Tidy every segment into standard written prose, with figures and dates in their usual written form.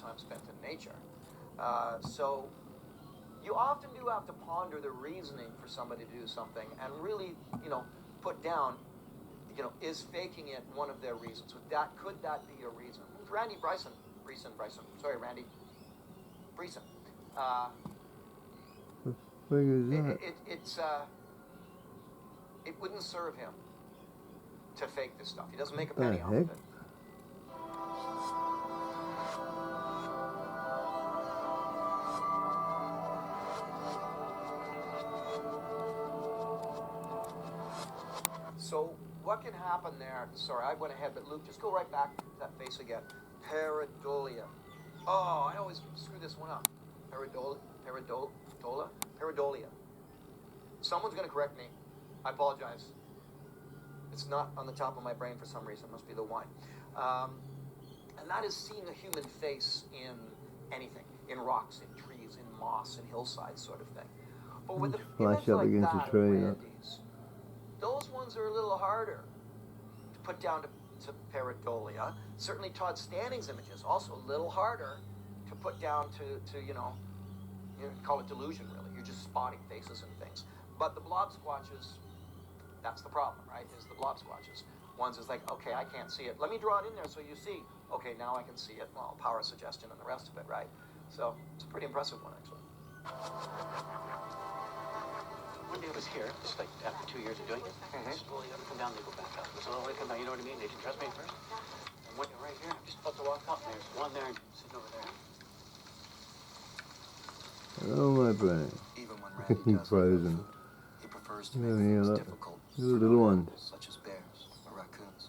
time spent in nature. So you often do have to ponder the reasoning for somebody to do something and really, put down, is faking it one of their reasons? Could that be a reason? Randy Bryson. Sorry, Randy. Bryson. What the frig is that? It wouldn't serve him to fake this stuff. He doesn't make a What the penny off of heck? it. So what can happen there? Sorry, I went ahead, but Luke, just go right back to that face again. Pareidolia. Oh, I always screw this one up. Pareidolia. Someone's going to correct me. I apologize. It's not on the top of my brain for some reason. It must be the wine. And that is seeing a human face in anything. In rocks, in trees, in moss, in hillsides sort of thing. But with the Flash image up like against that a tree. of Randy's, those ones are a little harder to put down to pareidolia. Certainly Todd Stanning's images, also a little harder to put down to you call it delusion, really. You're just spotting faces and things. But the blob squatches, that's the problem, right, is the blob squatches. Ones is like, okay, I can't see it. Let me draw it in there so you see. Okay, now I can see it. Well, power suggestion and the rest of it, right? So it's a pretty impressive one, actually. One day I was here, just like after 2 years of doing it. Just slowly let me come down, they go back up. So when they come down, you know what I mean? They didn't trust me at first. And when you're right here, I'm just about to walk up, and there's one there sitting over there. Oh, my brain. Even when Randy does Frozen. food, he prefers to Yeah, make things look. difficult, Little ones. such as bears or raccoons.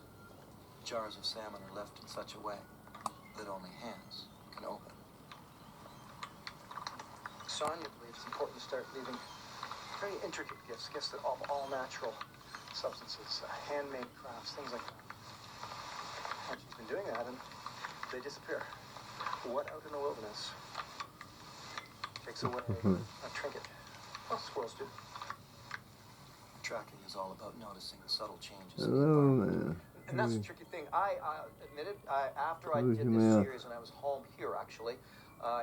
Jars of salmon are left in such a way that only hands can open. Sonia believes it's important to start leaving very intricate gifts that are all natural substances, handmade crafts, things like that. And she's been doing that, and they disappear. What out in the wilderness takes away a trinket? Well, squirrels do. Tracking is all about noticing the subtle changes in the Hello, environment. man. And that's the tricky thing. I admitted, after I Close did your this mouth. series, and I was home here, actually,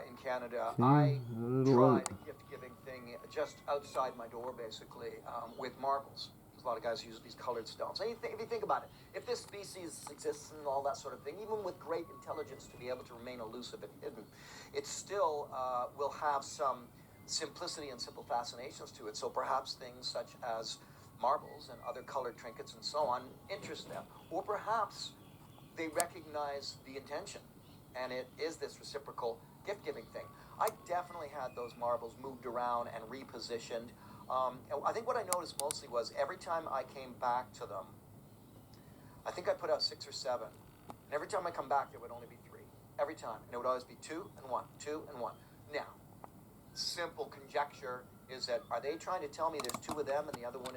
in Canada, See? I A little one. tried a gift-giving thing just outside my door, basically, with marbles. There's a lot of guys who use these colored stones. And if you think about it, if this species exists and all that sort of thing, even with great intelligence to be able to remain elusive and hidden, it still will have some simplicity and simple fascinations to it. So perhaps things such as marbles and other colored trinkets and so on interest them. Or perhaps they recognize the intention, and it is this reciprocal gift-giving thing. I definitely had those marbles moved around and repositioned. I think what I noticed mostly was every time I came back to them, I think I put out 6 or 7. And every time I come back, there would only be 3. Every time. And it would always be 2 and 1, 2 and 1. Now, simple conjecture is that, are they trying to tell me there's 2 of them and the other one